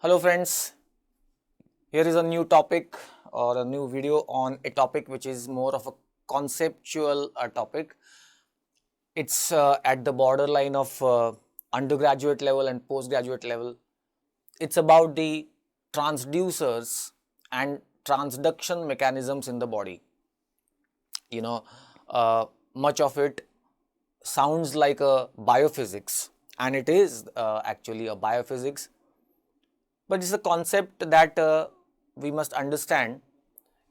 Hello friends, here is a new topic or a new video on a topic which is more of a conceptual topic. It's at the borderline of undergraduate level and postgraduate level. It's about the transducers and transduction mechanisms in the body. You know, much of it sounds like a biophysics, and it is actually a biophysics, but it's a concept that we must understand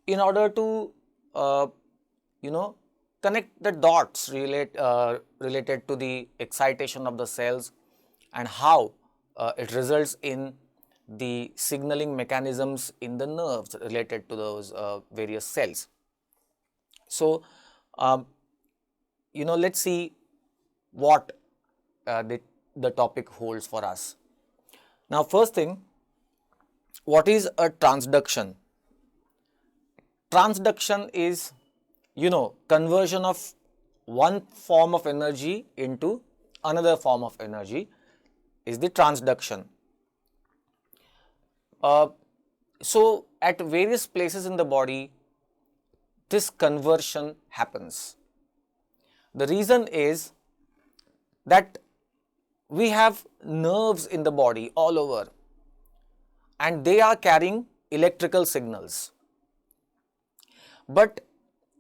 in order to uh, you know connect the dots related to the excitation of the cells and how it results in the signaling mechanisms in the nerves related to those various cells. So um, let's see what the topic holds for us. Now, first thing, what is a transduction? Transduction is, conversion of one form of energy into another form of energy is the transduction. So, at various places in the body, this conversion happens. The reason is that we have nerves in the body all over, and they are carrying electrical signals. But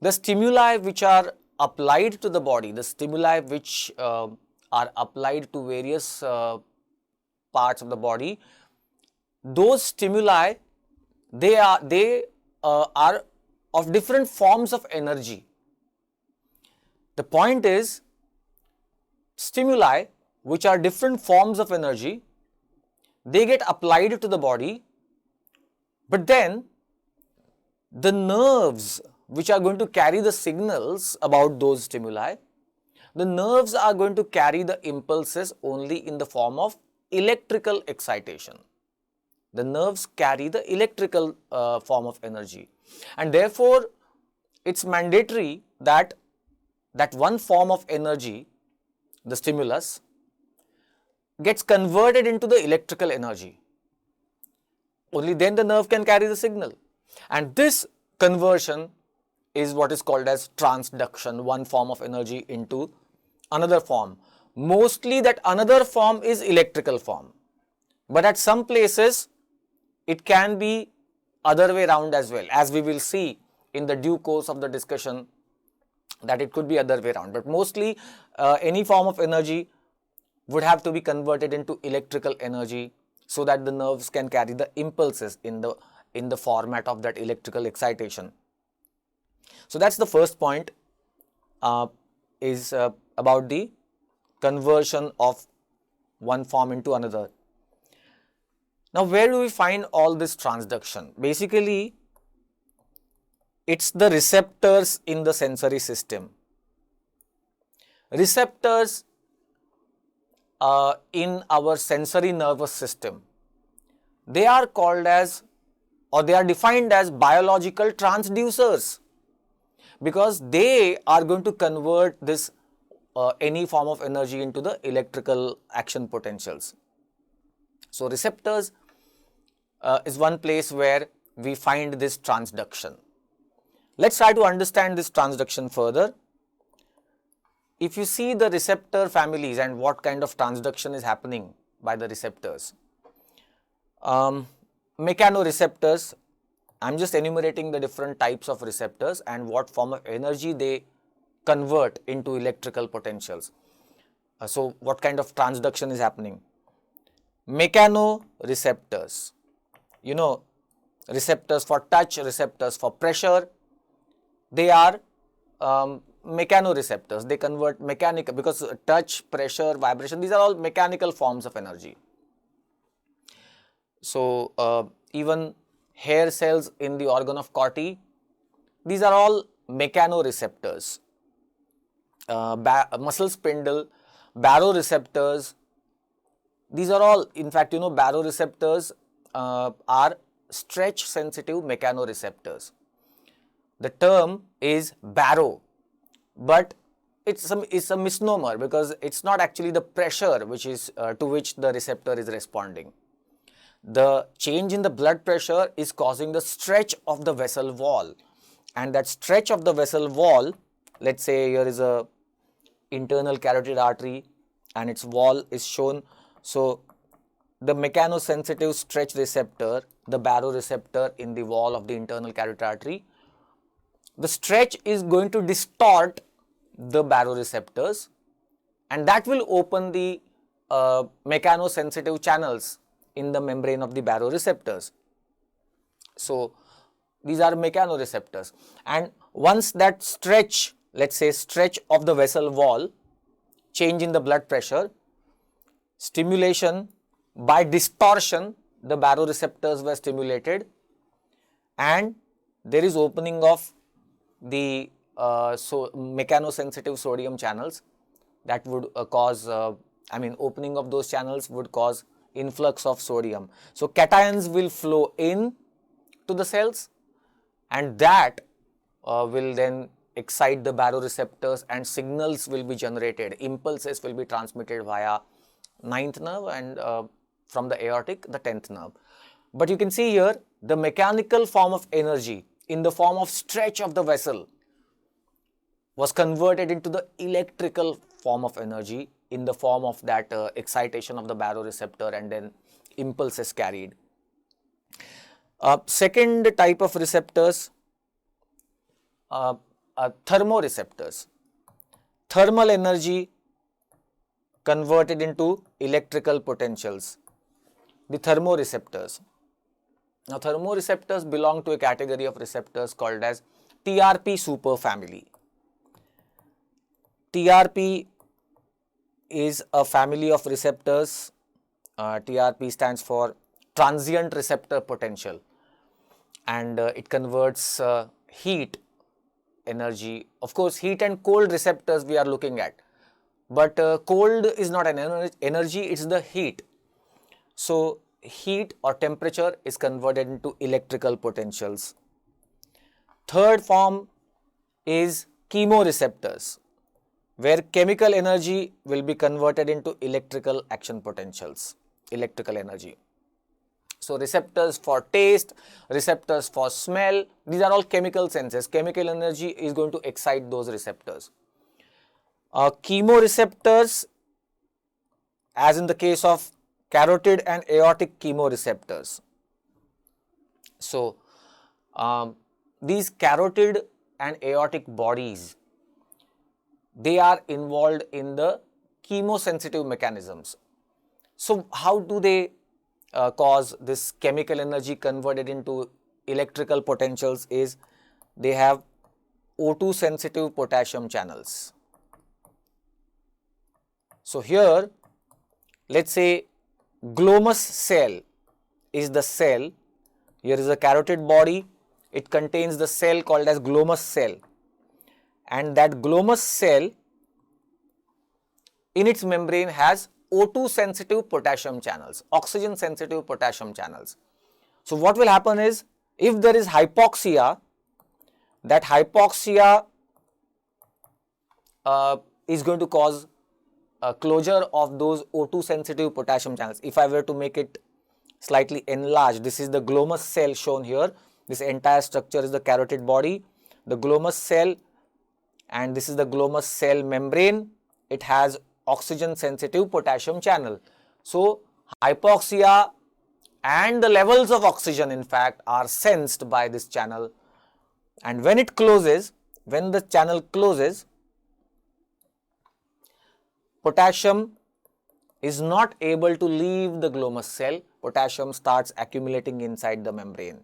the stimuli which are applied to the body, the stimuli which are applied to various parts of the body, those stimuli, they are of different forms of energy. The point is, stimuli which are different forms of energy, they get applied to the body, but then the nerves which are going to carry the signals about those stimuli, the nerves are going to carry the impulses only in the form of electrical excitation. The nerves carry the electrical form of energy, and therefore it's mandatory that one form of energy, the stimulus, gets converted into the electrical energy. Only then the nerve can carry the signal, and this conversion is what is called as transduction, one form of energy into another form. Mostly that another form is electrical form, but at some places it can be other way around as well, as we will see in the due course of the discussion that it could be other way around, but mostly any form of energy would have to be converted into electrical energy so that the nerves can carry the impulses in the format of that electrical excitation. So that's the first point, is about the conversion of one form into another. Now, where do we find all this transduction? Basically, it's the receptors in the sensory system. Receptors in our sensory nervous system, they are called as, or they are defined as, biological transducers, because they are going to convert this any form of energy into the electrical action potentials. So receptors is one place where we find this transduction. Let's try to understand this transduction further. If you see the receptor families and what kind of transduction is happening by the receptors, mechanoreceptors, I'm just enumerating the different types of receptors and what form of energy they convert into electrical potentials. So what kind of transduction is happening? Mechanoreceptors, receptors for touch, receptors for pressure, they are mechanoreceptors. They convert mechanical, because touch, pressure, vibration, these are all mechanical forms of energy. So even hair cells in the organ of Corti, these are all mechanoreceptors. Muscle spindle, baroreceptors, these are all, in fact, baroreceptors are stretch sensitive mechanoreceptors. The term is baro, but it's a misnomer, because it's not actually the pressure which is to which the receptor is responding. the change in the blood pressure is causing the stretch of the vessel wall, and that stretch of the vessel wall, let's say here is a internal carotid artery and its wall is shown. So the mechanosensitive stretch receptor, the baroreceptor in the wall of the internal carotid artery, the stretch is going to distort the baroreceptors, and that will open the mechanosensitive channels in the membrane of the baroreceptors. So these are mechanoreceptors, and once that stretch, let's say stretch of the vessel wall, change in the blood pressure, stimulation by distortion, the baroreceptors were stimulated and there is opening of the mechanosensitive sodium channels that would cause, opening of those channels would cause influx of sodium. So cations will flow in to the cells, and that will then excite the baroreceptors and signals will be generated, impulses will be transmitted via 9th nerve and from the aortic, the 10th nerve. But you can see here the mechanical form of energy in the form of stretch of the vessel was converted into the electrical form of energy in the form of that excitation of the baroreceptor and then impulses carried. Second type of receptors, thermoreceptors. Thermal energy converted into electrical potentials, the thermoreceptors. Now thermoreceptors belong to a category of receptors called as TRP superfamily. TRP is a family of receptors. TRP stands for transient receptor potential, and it converts heat energy. Of course, heat and cold receptors we are looking at, but cold is not an energy, it's the heat. So heat or temperature is converted into electrical potentials. Third form is chemoreceptors, where chemical energy will be converted into electrical action potentials, electrical energy. So receptors for taste, receptors for smell, these are all chemical senses. Chemical energy is going to excite those receptors. Chemoreceptors, as in the case of carotid and aortic chemoreceptors. So these carotid and aortic bodies, they are involved in the chemosensitive mechanisms. So how do they cause this chemical energy converted into electrical potentials? Is they have O2 sensitive potassium channels. So here, let's say glomus cell is the cell. Here is a carotid body. It contains the cell called as glomus cell, and that glomus cell in its membrane has O2 sensitive potassium channels, oxygen sensitive potassium channels. So what will happen is, if there is hypoxia, that hypoxia is going to cause closure of those O2 sensitive potassium channels. If I were to make it slightly enlarged, this is the glomus cell shown here. This entire structure is the carotid body, the glomus cell, and this is the glomus cell membrane. It has oxygen sensitive potassium channel. So hypoxia and the levels of oxygen in fact are sensed by this channel, and when it closes, when the channel closes, potassium is not able to leave the glomus cell. Potassium starts accumulating inside the membrane.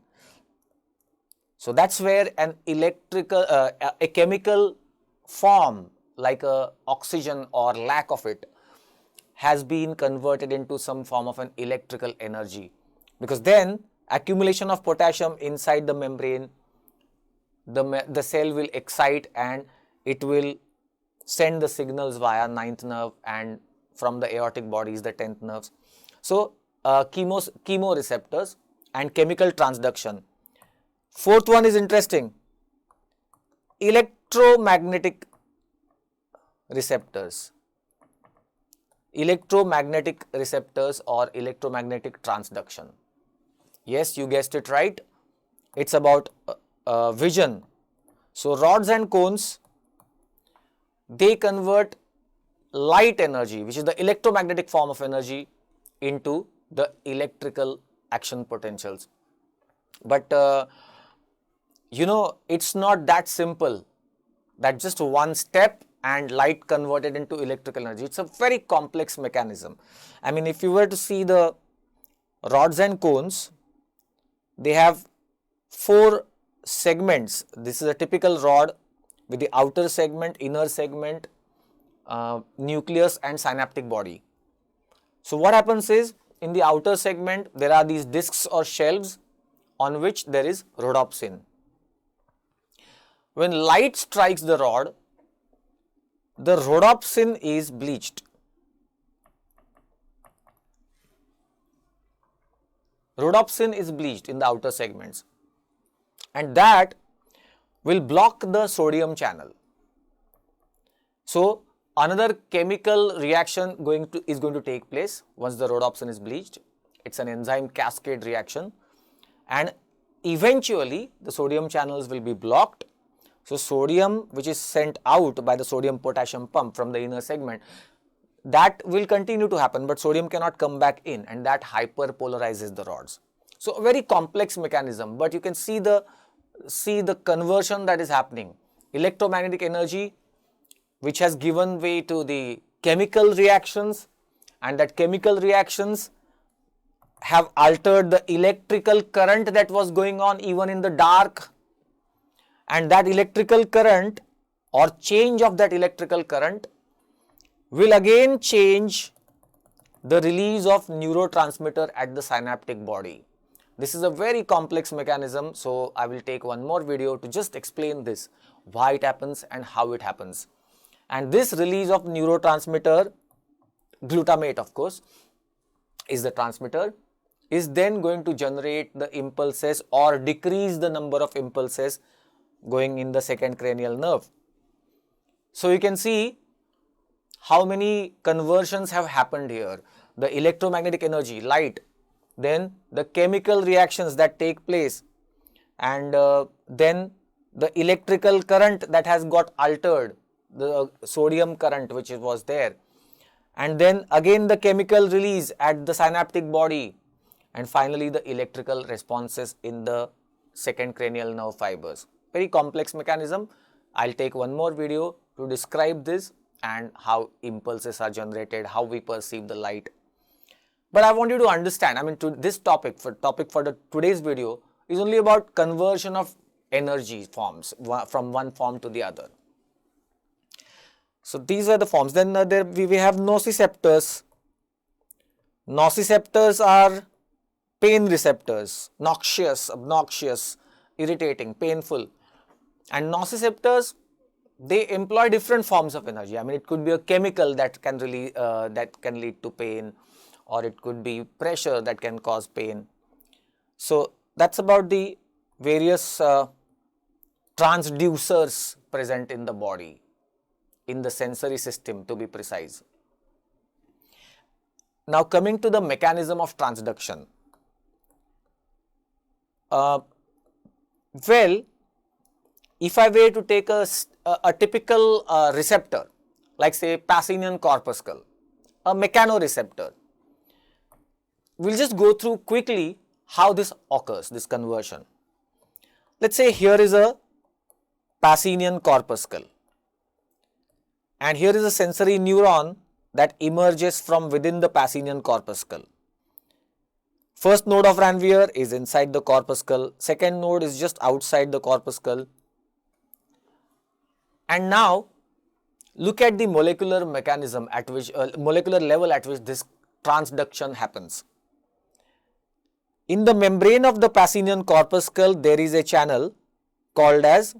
So that's where an electrical, a chemical form like a oxygen or lack of it has been converted into some form of an electrical energy, because then accumulation of potassium inside the membrane, the cell will excite and it will send the signals via 9th nerve and from the aortic bodies, the 10th nerves. So chemoreceptors and chemical transduction. Fourth one is interesting, electromagnetic receptors. Electromagnetic receptors or electromagnetic transduction. Yes, you guessed it right. It's about vision. So rods and cones, they convert light energy, which is the electromagnetic form of energy, into the electrical action potentials. But it's not that simple, that just one step and light converted into electrical energy. It's a very complex mechanism. I mean, if you were to see the rods and cones, they have 4 segments. This is a typical rod with the outer segment, inner segment, nucleus and synaptic body. So what happens is, in the outer segment there are these discs or shelves on which there is rhodopsin. When light strikes the rod, the rhodopsin is bleached. Rhodopsin is bleached in the outer segments, and that will block the sodium channel. So another chemical reaction is going to take place once the rhodopsin is bleached. It's an enzyme cascade reaction, and eventually the sodium channels will be blocked. So sodium, which is sent out by the sodium potassium pump from the inner segment, that will continue to happen, but sodium cannot come back in, and that hyperpolarizes the rods. So a very complex mechanism, but you can see the conversion that is happening. Electromagnetic energy, which has given way to the chemical reactions, and that chemical reactions have altered the electrical current that was going on even in the dark, and that electrical current or change of that electrical current will again change the release of neurotransmitter at the synaptic body. This is a very complex mechanism, so I will take one more video to just explain this, why it happens and how it happens. And this release of neurotransmitter, glutamate of course, is the transmitter, is then going to generate the impulses or decrease the number of impulses going in the second cranial nerve. So you can see how many conversions have happened here. The electromagnetic energy, light, then the chemical reactions that take place, and then the electrical current that has got altered, the sodium current which was there, and then again the chemical release at the synaptic body, and finally the electrical responses in the second cranial nerve fibers. Very complex mechanism. I'll take one more video to describe this and how impulses are generated, how we perceive the light. But I want you to understand, I mean, this topic for today's video is only about conversion of energy forms from one form to the other. So these are the forms. Then we have nociceptors. Nociceptors are pain receptors, noxious, obnoxious, irritating, painful. And nociceptors, they employ different forms of energy. I mean, it could be a chemical that can really that can lead to pain, or it could be pressure that can cause pain. So that's about the various transducers present in the body, in the sensory system to be precise. Now coming to the mechanism of transduction. Well, if I were to take a typical receptor, like say Pacinian corpuscle, a mechanoreceptor, we'll just go through quickly how this occurs, this conversion. Let's say here is a Pacinian corpuscle, and here is a sensory neuron that emerges from within the Pacinian corpuscle. First node of Ranvier is inside the corpuscle, second node is just outside the corpuscle. And now look at the molecular mechanism at which, molecular level at which this transduction happens. In the membrane of the Pacinian corpuscle, there is a channel called as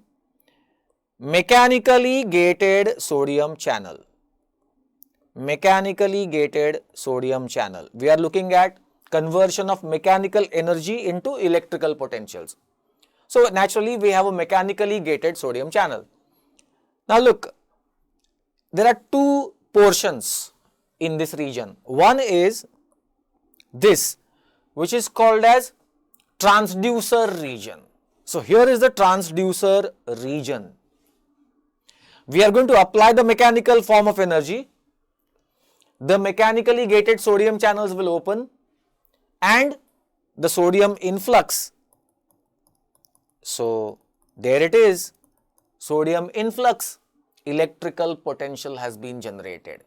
mechanically gated sodium channel. Mechanically gated sodium channel. We are looking at conversion of mechanical energy into electrical potentials. So naturally we have a mechanically gated sodium channel. Now look, there are two portions in this region. One is this, which is called as transducer region. So here is the transducer region. We are going to apply the mechanical form of energy. The mechanically gated sodium channels will open and the sodium influx. So there it is, sodium influx, electrical potential has been generated.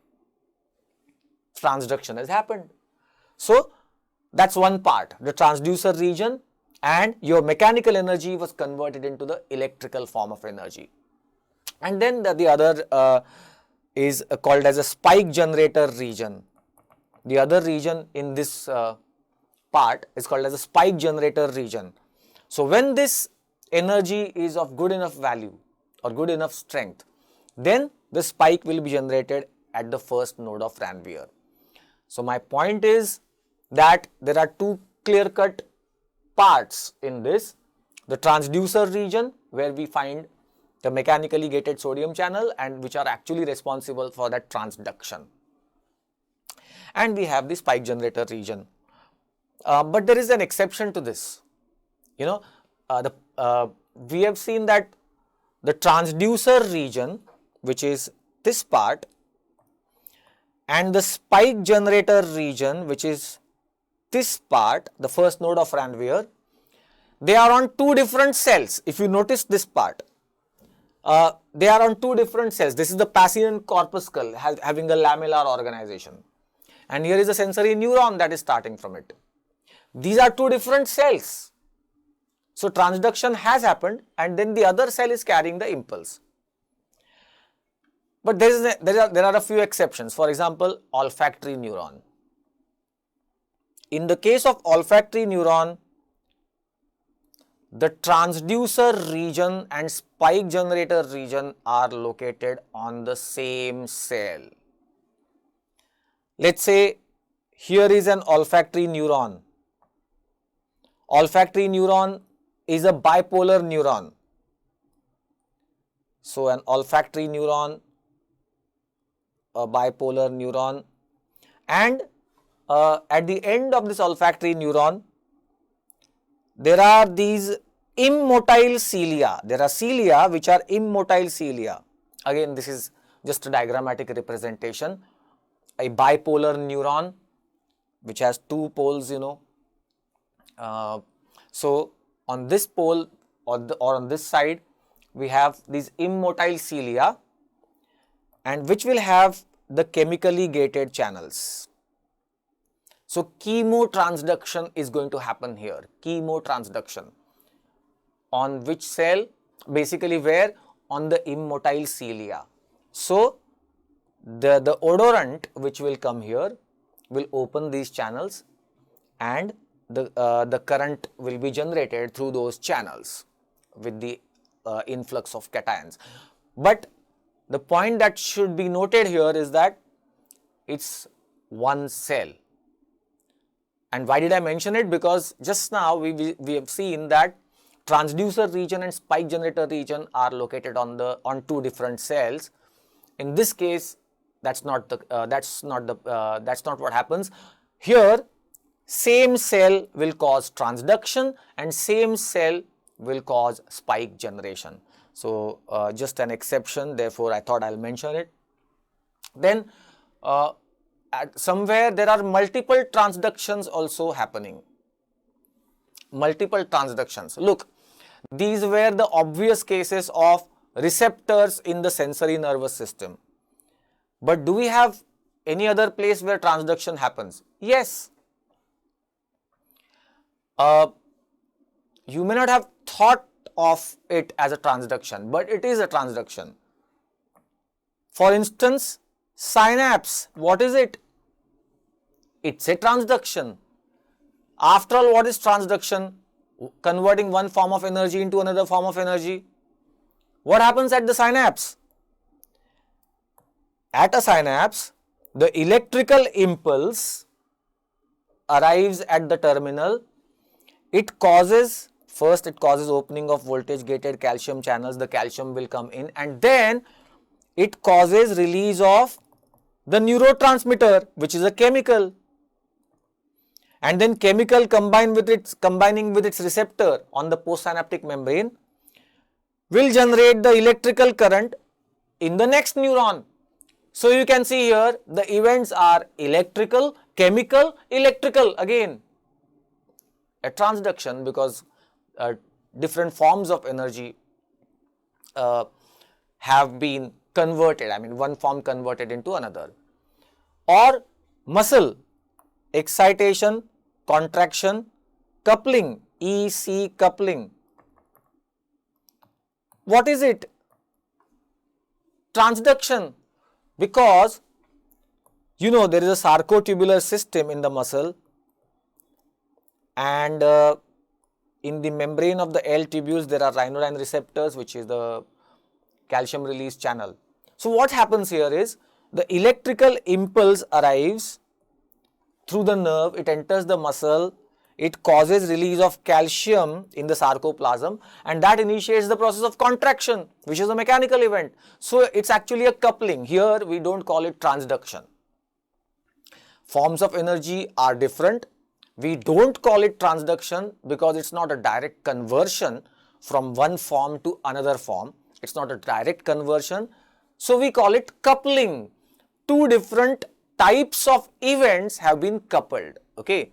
Transduction has happened. So that's one part, the transducer region, and your mechanical energy was converted into the electrical form of energy. And then the other is called as a spike generator region. The other region in this part is called as a spike generator region. So when this energy is of good enough value or good enough strength, then the spike will be generated at the first node of Ranvier. So my point is that there are two clear-cut parts in this, the transducer region where we find the mechanically gated sodium channel and which are actually responsible for that transduction, and we have the spike generator region. But there is an exception to this. We have seen that the transducer region, which is this part, and the spike generator region, which is this part, the first node of Ranvier, they are on two different cells. If you notice this part, they are on two different cells. This is the Pacinian corpuscle having a lamellar organization, and here is a sensory neuron that is starting from it. These are two different cells. So transduction has happened and then the other cell is carrying the impulse. But there are a few exceptions. For example, olfactory neuron. In the case of olfactory neuron, the transducer region and spike generator region are located on the same cell. Let's say here is an olfactory neuron. Olfactory neuron is a bipolar neuron. So an olfactory neuron, a bipolar neuron, and at the end of this olfactory neuron, there are these immotile cilia. There are cilia which are immotile cilia. Again, this is just a diagrammatic representation. A bipolar neuron which has two poles, so on this pole or on this side, we have these immotile cilia, and which will have the chemically gated channels. So chemotransduction is going to happen here. Chemotransduction. On which cell? Basically where? On the immotile cilia. So the odorant which will come here will open these channels, and the current will be generated through those channels with the influx of cations. But the point that should be noted here is that it's one cell. And why did I mention it? Because just now we have seen that transducer region and spike generator region are located on two different cells. In this case, that's not what happens. Here, same cell will cause transduction and same cell will cause spike generation. So just an exception, therefore I thought I'll mention it. Then somewhere there are multiple transductions also happening. Multiple transductions. Look, these were the obvious cases of receptors in the sensory nervous system. But do we have any other place where transduction happens? Yes. You may not have thought of it as a transduction, but it is a transduction. For instance, synapse, what is it? It's a transduction. After all, what is transduction? Converting one form of energy into another form of energy. What happens at the synapse? At a synapse, the electrical impulse arrives at the terminal. It causes opening of voltage gated calcium channels. The calcium will come in, and then it causes release of the neurotransmitter, which is a chemical. and then chemical combining with its receptor on the postsynaptic membrane will generate the electrical current in the next neuron. So you can see here the events are electrical, chemical, electrical again. A transduction, because different forms of energy have been converted, I mean one form converted into another. Or muscle, excitation, contraction, coupling, EC coupling. What is it? Transduction, because you know there is a sarcotubular system in the muscle, and in the membrane of the L tubules there are rhinodine receptors, which is the calcium release channel. So what happens here is the electrical impulse arrives through the nerve, it enters the muscle, it causes release of calcium in the sarcoplasm, and that initiates the process of contraction, which is a mechanical event. So it's actually a coupling. Here we don't call it transduction. Forms of energy are different. We don't call it transduction because it's not a direct conversion from one form to another form. It's not a direct conversion. So we call it coupling. Two different types of events have been coupled. Okay.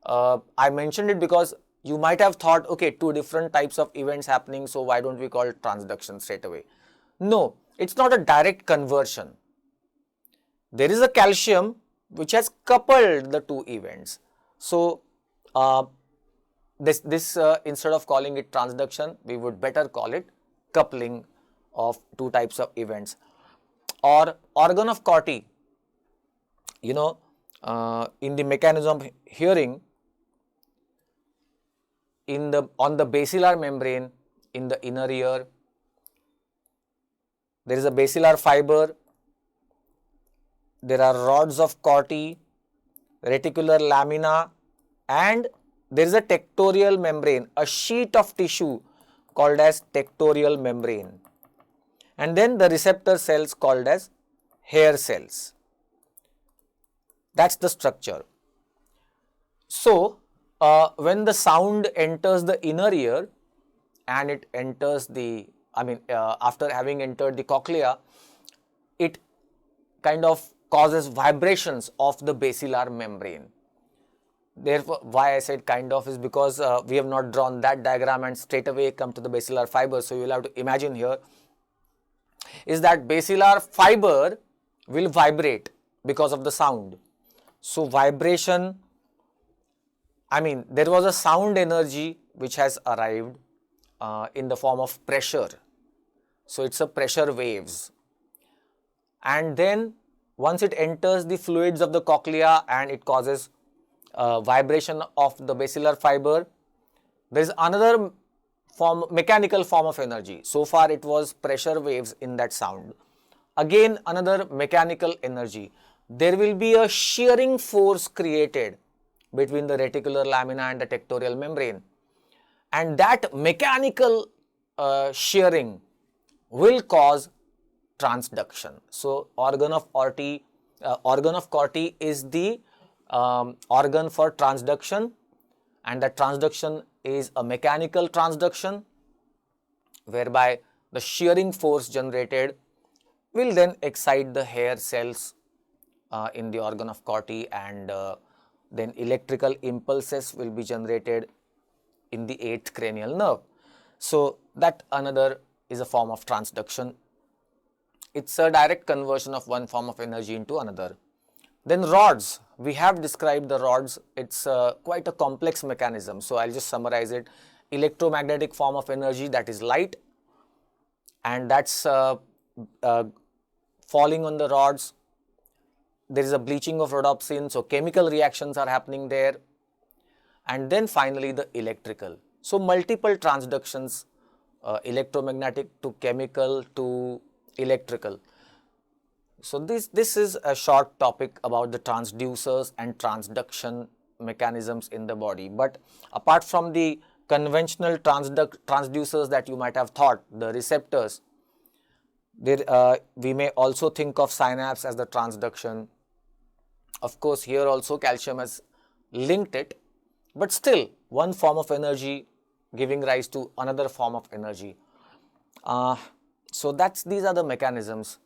I mentioned it because you might have thought, okay, two different types of events happening, so why don't we call it transduction straight away? No, it's not a direct conversion. There is a calcium which has coupled the two events. So instead of calling it transduction, we would better call it coupling of two types of events. Or organ of Corti, you know, in the mechanism of hearing, on the basilar membrane in the inner ear, there is a basilar fiber, there are rods of Corti, reticular lamina, and there is a tectorial membrane, a sheet of tissue called as tectorial membrane, and then the receptor cells called as hair cells. That's the structure. So when the sound enters the inner ear and it enters after having entered the cochlea, it kind of causes vibrations of the basilar membrane. Therefore, why I said kind of is because we have not drawn that diagram and straight away come to the basilar fiber. So you will have to imagine here is that basilar fiber will vibrate because of the sound. So vibration, there was a sound energy which has arrived in the form of pressure. So it's a pressure waves. And then once it enters the fluids of the cochlea and it causes vibration of the basilar fiber, there is another mechanical form of energy. So far it was pressure waves in that sound. Again another mechanical energy. There will be a shearing force created between the reticular lamina and the tectorial membrane, and that mechanical shearing will cause transduction. So organ of Corti is the organ for transduction, and that transduction is a mechanical transduction whereby the shearing force generated will then excite the hair cells in the organ of Corti, and then electrical impulses will be generated in the 8th cranial nerve. So that another is a form of transduction. It's a direct conversion of one form of energy into another. Then rods, we have described the rods. It's quite a complex mechanism. So I'll just summarize it. Electromagnetic form of energy, that is light, and that's falling on the rods. There is a bleaching of rhodopsin, so chemical reactions are happening there. And then finally the electrical. So multiple transductions, electromagnetic to chemical to electrical. So this is a short topic about the transducers and transduction mechanisms in the body. But apart from the conventional transducers that you might have thought, the receptors, there we may also think of synapse as the transduction. Of course, here also calcium has linked it, but still one form of energy giving rise to another form of energy. So these are the mechanisms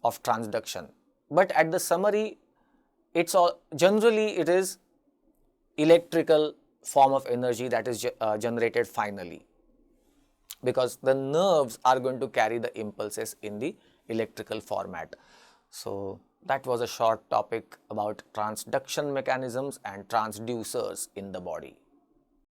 of transduction. But at the summary, it's all generally it is electrical form of energy that is generated finally, because the nerves are going to carry the impulses in the electrical format. So that was a short topic about transduction mechanisms and transducers in the body.